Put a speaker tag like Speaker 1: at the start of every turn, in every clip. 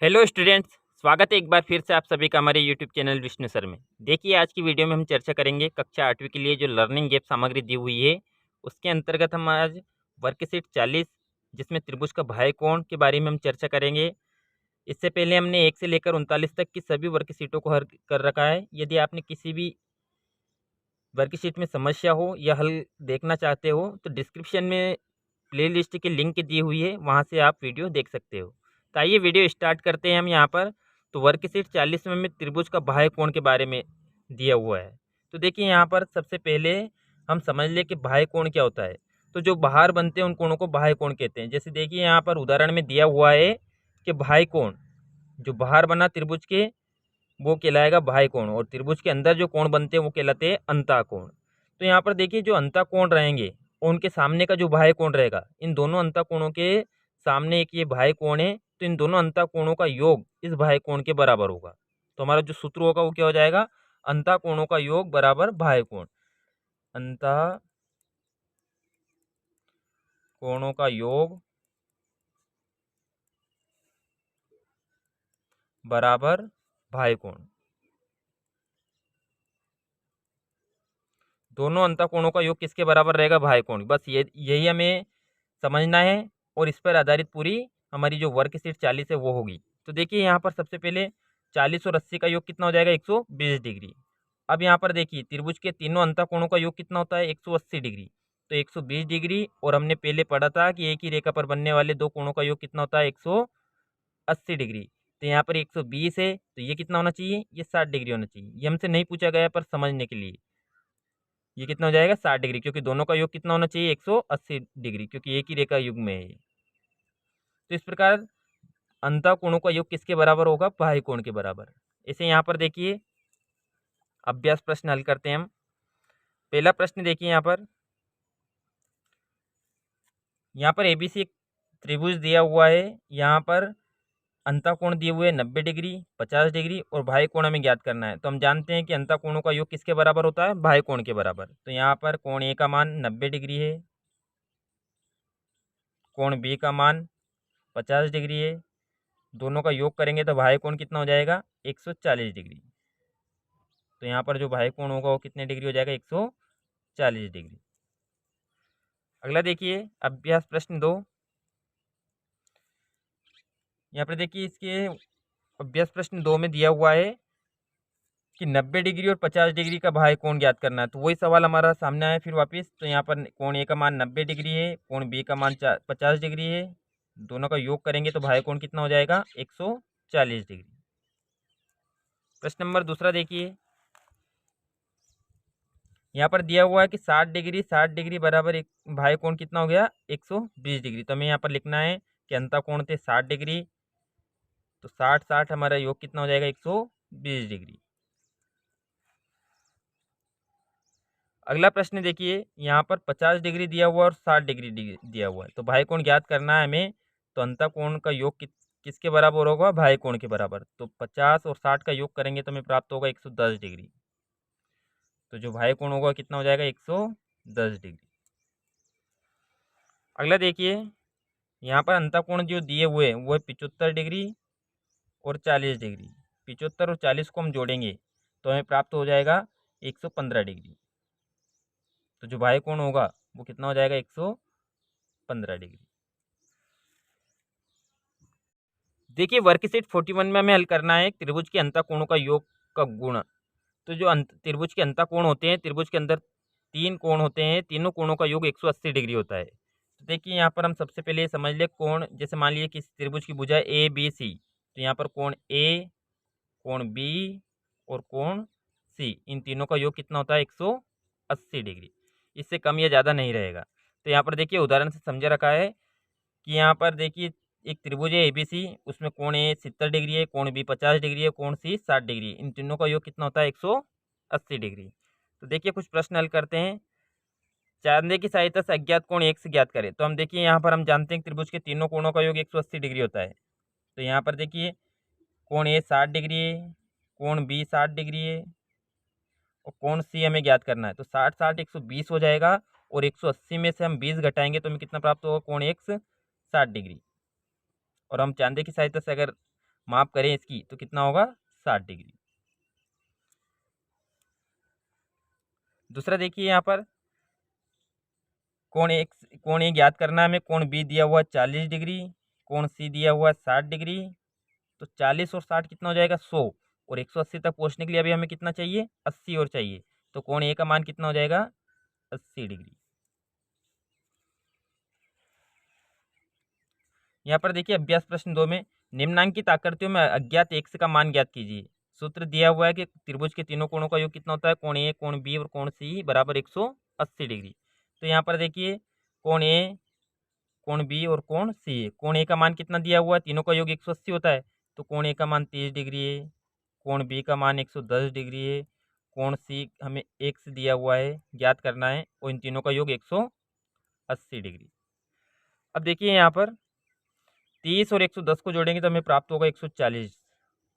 Speaker 1: Hello students, स्वागत है एक बार फिर से आप सभी का हमारे यूट्यूब चैनल विष्णु सर में। देखिए, आज की वीडियो में हम चर्चा करेंगे कक्षा 8वीं के लिए जो लर्निंग गैप सामग्री दी हुई है, उसके अंतर्गत हम आज वर्कशीट 40 जिसमें त्रिभुज का बाह्य कोण के बारे में हम चर्चा करेंगे। इससे पहले हमने 1 से लेकर 39 तक की सभी वर्कशीटों को हल कर रखा है। यदि आपने किसी भी वर्कशीट में समस्या हो या हल देखना चाहते हो तो डिस्क्रिप्शन में प्लेलिस्ट की लिंक दी हुई है, वहाँ से आप वीडियो देख सकते हो। तो आइए वीडियो स्टार्ट करते हैं हम यहाँ पर। तो वर्कशीट 40 में त्रिभुज का बाह्य कोण के बारे में दिया हुआ है। तो देखिए, यहाँ पर सबसे पहले हम समझ ले कि बाह्य कोण क्या होता है। तो जो बाहर बनते हैं उन कोणों को बाह्य कोण कहते हैं। जैसे देखिए, यहाँ पर उदाहरण में दिया हुआ है कि बाह्य कोण जो बाहर बना त्रिभुज के वो कहलाएगा बाह्य कोण, और त्रिभुज के अंदर जो कोण बनते हैं वो कहलाते हैं अंतःकोण। तो यहाँ पर देखिए, जो अंतःकोण रहेंगे उनके सामने का जो बाह्य कोण रहेगा, इन दोनों अंतःकोणों के सामने एक ये बाह्य कोण है, तो इन दोनों अंतःकोणों का योग इस बाह्य कोण के बराबर होगा। तो हमारा जो सूत्र होगा वो क्या हो जाएगा, अंतःकोणों का योग बराबर बाह्य कोण। अंतःकोणों का योग बराबर बाह्य कोण। दोनों अंतःकोणों का योग किसके बराबर रहेगा, बाह्य कोण। बस ये यही हमें समझना है, और इस पर आधारित पूरी हमारी जो वर्कशीट 40 है वो होगी। तो देखिए, यहाँ पर सबसे पहले 40 और 80 का योग कितना हो जाएगा, 120 डिग्री। अब यहाँ पर देखिए, त्रिभुज के तीनों अंतःकोणों का योग कितना होता है, 180 डिग्री। तो 120 डिग्री, और हमने पहले पढ़ा था कि एक ही रेखा पर बनने वाले दो कोणों का योग कितना होता है, 180 डिग्री। तो यहाँ पर 120 है, तो ये कितना होना चाहिए, ये 60 डिग्री होना चाहिए। ये हमसे नहीं पूछा गया पर समझने के लिए, ये कितना हो जाएगा, 60 डिग्री, क्योंकि दोनों का योग कितना होना चाहिए, 180 डिग्री, क्योंकि एक ही रेखा युग में है। तो इस प्रकार अंतःकोणों का योग किसके बराबर होगा, बाह्य कोण के बराबर। इसे यहाँ पर देखिए, अभ्यास प्रश्न हल करते हैं हम। पहला प्रश्न देखिए, यहाँ पर एबीसी त्रिभुज दिया हुआ है। यहाँ पर अंतःकोण दिए हुए 90 डिग्री, 50 डिग्री, और बाह्य कोण हमें ज्ञात करना है। तो हम जानते हैं कि अंतःकोणों का योग किसके बराबर होता है, बाह्य कोण के बराबर। तो यहाँ पर कोण ए का मान 90 डिग्री है, कोण बी का मान 50 डिग्री है। दोनों का योग करेंगे तो बाह्य कोण कितना हो जाएगा, 140 डिग्री। तो यहाँ पर जो बाह्य कोण होगा वो कितने डिग्री हो जाएगा, 140 डिग्री। अगला देखिए, अभ्यास प्रश्न 2। यहाँ पर देखिए, इसके अभ्यास प्रश्न 2 में दिया हुआ है कि 90 डिग्री और 50 डिग्री का बाह्य कोण ज्ञात करना है। तो वही सवाल हमारा सामने आया फिर वापस। तो यहाँ पर कोण ए का मान 90 डिग्री है, कोण बी का मान 50 डिग्री है। दोनों का योग करेंगे तो बाह्य कोण कितना हो जाएगा, 140 डिग्री। प्रश्न नंबर दूसरा देखिए, यहाँ पर दिया हुआ है कि 60 डिग्री बराबर एक बाह्य कोण कितना हो गया, 120 डिग्री। तो हमें यहाँ पर लिखना है कि अंतःकोण थे 60 डिग्री, तो 60 हमारा योग कितना हो जाएगा, 120 डिग्री। अगला प्रश्न देखिए, यहाँ पर 50 डिग्री दिया हुआ और 60 डिग्री दिया हुआ है। तो बाह्य कोण ज्ञात करना है हमें। तो अंतःकोण का योग किसके बराबर होगा, बाह्य कोण के बराबर। तो 50 और 60 का योग करेंगे तो हमें प्राप्त होगा 110 डिग्री। तो जो बाह्य कोण होगा कितना हो जाएगा, 110 डिग्री। अगला देखिए, यहाँ पर अंतःकोण जो दिए हुए हैं वो है 75 डिग्री और 40 डिग्री। 75 और 40 को हम जोड़ेंगे तो हमें प्राप्त हो जाएगा 115 डिग्री। तो जो बाह्य कोण होगा वो कितना हो जाएगा, 115 डिग्री। देखिए, वर्कशीट 41 में हमें हल करना है त्रिभुज के अंतःकोणों का योग का गुण। तो जो त्रिभुज के अंतःकोण होते हैं, त्रिभुज के अंदर 3 कोण होते हैं, तीनों कोणों का योग 180 डिग्री होता है। तो देखिए, यहाँ पर हम सबसे पहले समझ ले कोण, जैसे मान लीजिए कि त्रिभुज की भुजा ए बी सी। तो यहाँ पर कोण ए, कोण बी और कोण सी, इन तीनों का योग कितना होता है, 180 डिग्री। इससे कम या ज़्यादा नहीं रहेगा। तो यहाँ पर देखिए, उदाहरण से समझा रखा है कि यहाँ पर देखिए, एक त्रिभुज है एबीसी, उसमें कोण ए 70 डिग्री है, कोण बी 50 डिग्री है, कोण सी 60 डिग्री। इन तीनों का योग कितना होता है, 180 डिग्री। तो देखिए, कुछ प्रश्न हल करते हैं। चांदे की सहायता से अज्ञात कोण एक से ज्ञात करें। तो हम देखिए, यहाँ पर हम जानते हैं कि त्रिभुज के तीनों कोणों का योग 180 डिग्री होता है। तो यहाँ पर देखिए, कोण ए 60 डिग्री है, कोण बी 60 डिग्री है, और कोण सी हमें ज्ञात करना है। तो 60 60 120 हो जाएगा, और 180 में से हम 20 घटाएंगे तो हमें कितना प्राप्त होगा, कोण एक 60 डिग्री। और हम चांदे की सहायता से अगर माप करें इसकी तो कितना होगा 60 डिग्री। दूसरा देखिए यहाँ पर कोण ए ज्ञात करना है हमें। कोण बी दिया हुआ 40 डिग्री, कोण सी दिया हुआ 60 डिग्री। तो 40 और 60 कितना हो जाएगा 100, और 180 तक पहुँचने के लिए अभी हमें कितना चाहिए 80 और चाहिए। तो कोण ए का मान कितना हो जाएगा 80 डिग्री। यहाँ पर देखिए अभ्यास प्रश्न 2 में निम्नांकित आकृतियों में अज्ञात एक्स का मान ज्ञात कीजिए। सूत्र दिया हुआ है कि त्रिभुज के तीनों कोणों का योग कितना होता है, कोण ए, कोण बी और कोण सी बराबर 180 डिग्री। तो यहाँ पर देखिए कोण ए, कोण बी और कोण सी है। कोण ए का मान कितना दिया हुआ है, तीनों का योग 180 होता है, तो कोण ए का मान 30 डिग्री है, कोण बी का मान 110 डिग्री है, कोण सी हमें एक्स दिया हुआ है ज्ञात करना है, और इन तीनों का योग 180 डिग्री। अब देखिए यहाँ पर 30 और 110 को जोड़ेंगे तो हमें प्राप्त होगा 140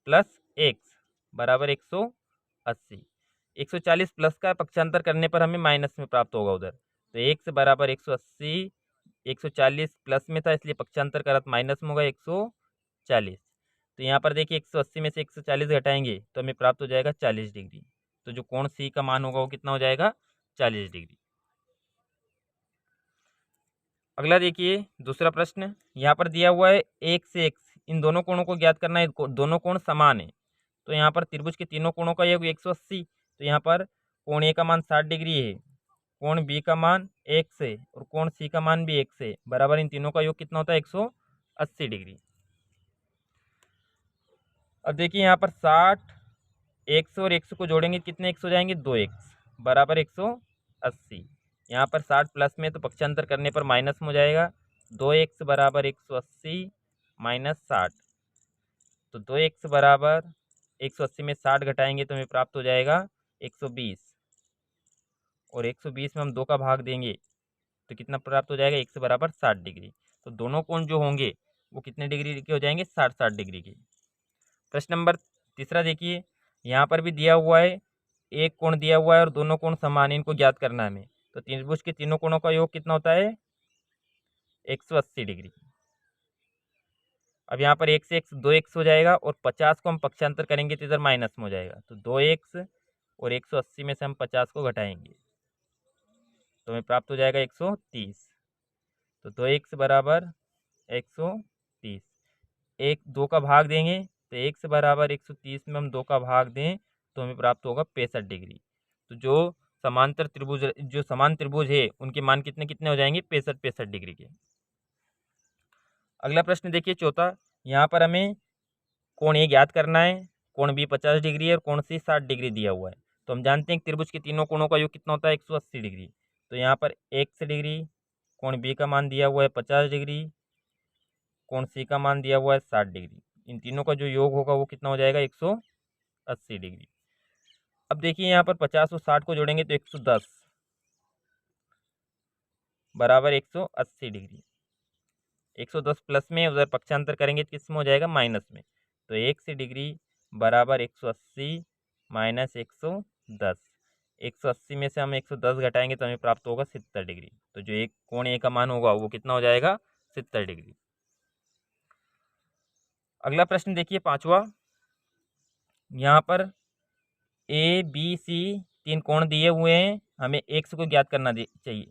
Speaker 1: प्लस एक्स बराबर 180। 140 प्लस का पक्षांतर करने पर हमें माइनस में प्राप्त होगा उधर, तो एक्स बराबर 180, 140 प्लस में था इसलिए पक्षांतर करा तो माइनस में होगा 140। तो यहाँ पर देखिए 180 में से 140 घटाएंगे तो हमें प्राप्त हो जाएगा 40 डिग्री। तो जो कोण सी का मान होगा वो कितना हो जाएगा 40 डिग्री। अगला देखिए दूसरा प्रश्न, यहाँ पर दिया हुआ है एक से एक्स, इन दोनों कोणों को ज्ञात करना है, दोनों कोण समान है। तो यहाँ पर त्रिभुज के तीनों कोणों का योग 180, तो यहाँ पर कोण ए का मान 60 डिग्री है, कोण बी का मान 1 से और कोण सी का मान भी 1 से, बराबर इन तीनों का योग कितना होता है 180 डिग्री। अब देखिए यहाँ पर 60 100 और 100 को जोड़ेंगे कितने एक्स हो जाएंगे 2x बराबर 180। यहाँ पर 60 प्लस में तो पक्षांतर करने पर माइनस में हो जाएगा, 2x बराबर 180 माइनस 60। तो 2x बराबर 180 में 60 घटाएंगे तो हमें प्राप्त हो जाएगा 120, और 120 में हम 2 का भाग देंगे तो कितना प्राप्त हो जाएगा x बराबर 60 डिग्री। तो दोनों कोण जो होंगे वो कितने डिग्री के हो जाएंगे 60 डिग्री के। प्रश्न नंबर तीसरा देखिए, यहाँ पर भी दिया हुआ है एक कोण दिया हुआ है और दोनों कोण समान है, इनको ज्ञात करना है हमें। तो त्रिभुज के तीनों कोणों का योग कितना होता है 180 डिग्री। अब यहाँ पर 1 से 1 2x हो जाएगा, और 50 को हम पक्षांतर करेंगे तो इधर माइनस में हो जाएगा, तो 2x और 180 में से हम 50 को घटाएंगे तो हमें प्राप्त हो जाएगा 130। तो 2x बराबर 130, 2 का भाग देंगे तो x बराबर 130 में हम 2 का भाग दें तो हमें प्राप्त होगा 65 डिग्री। तो जो समान त्रिभुज है उनके मान कितने कितने हो जाएंगे 65 डिग्री के। अगला प्रश्न देखिए चौथा, यहाँ पर हमें कोण ए ज्ञात करना है, कोण बी 50 डिग्री है और कोण सी 60 डिग्री दिया हुआ है। तो हम जानते हैं कि त्रिभुज के तीनों कोणों का योग कितना होता है 180 डिग्री। तो यहाँ पर x डिग्री, कोण बी का मान दिया हुआ है 50 डिग्री, कोण सी का मान दिया हुआ है 60 डिग्री, इन तीनों का जो योग होगा वो कितना हो जाएगा 180 डिग्री। अब देखिए यहाँ पर 50 और 60 को जोड़ेंगे तो 110 बराबर 180 डिग्री। 110 प्लस में उधर पक्षांतर करेंगे तो किस में हो जाएगा माइनस में, तो 1 डिग्री बराबर 180 माइनस 110। 180 में से हम 110 घटाएंगे तो हमें प्राप्त होगा 70 डिग्री। तो जो एक कोण ए का मान होगा वो कितना हो जाएगा 70 डिग्री। अगला प्रश्न देखिए पांचवा, यहाँ पर ए बी सी 3 कोण दिए हुए हैं, हमें एक्स को ज्ञात करना चाहिए।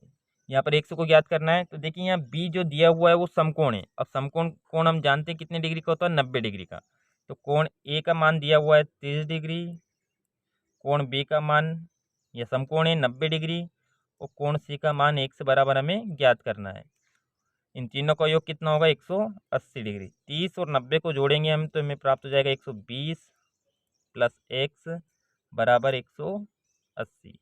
Speaker 1: यहाँ पर एक्स को ज्ञात करना है तो देखिए यहाँ बी जो दिया हुआ है वो समकोण है। अब समकोण कोण हम जानते हैं कितने डिग्री का होता है 90 डिग्री का। तो कोण ए का मान दिया हुआ है 30 डिग्री, कोण बी का मान यह समकोण है 90 डिग्री, और कोण सी का मान एक्स बराबर हमें ज्ञात करना है। इन तीनों का योग कितना होगा 180 डिग्री। 30 और 90 को जोड़ेंगे हम तो हमें प्राप्त हो जाएगा 120 प्लस एक्स बराबर 180।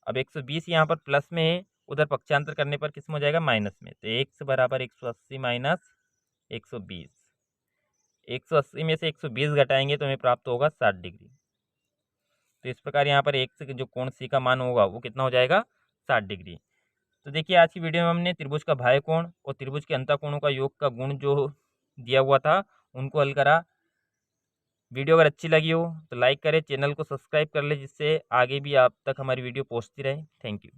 Speaker 1: अब 120 यहाँ पर प्लस में है, उधर पक्षांतर करने पर किस में हो जाएगा माइनस में, तो एक्स बराबर 180 माइनस 120। 180 में से 120 घटाएंगे तो हमें प्राप्त होगा 60 डिग्री। तो इस प्रकार यहाँ पर एक्स जो कोण सी का मान होगा वो कितना हो जाएगा 60 डिग्री। तो देखिए आज की वीडियो में हमने त्रिभुज का बाह्य कोण और त्रिभुज के अंतःकोणों का योग का गुण जो दिया हुआ था उनको हल करा। वीडियो अगर अच्छी लगी हो तो लाइक करें, चैनल को सब्सक्राइब कर ले जिससे आगे भी आप तक हमारी वीडियो पहुंचती रहे। Thank you.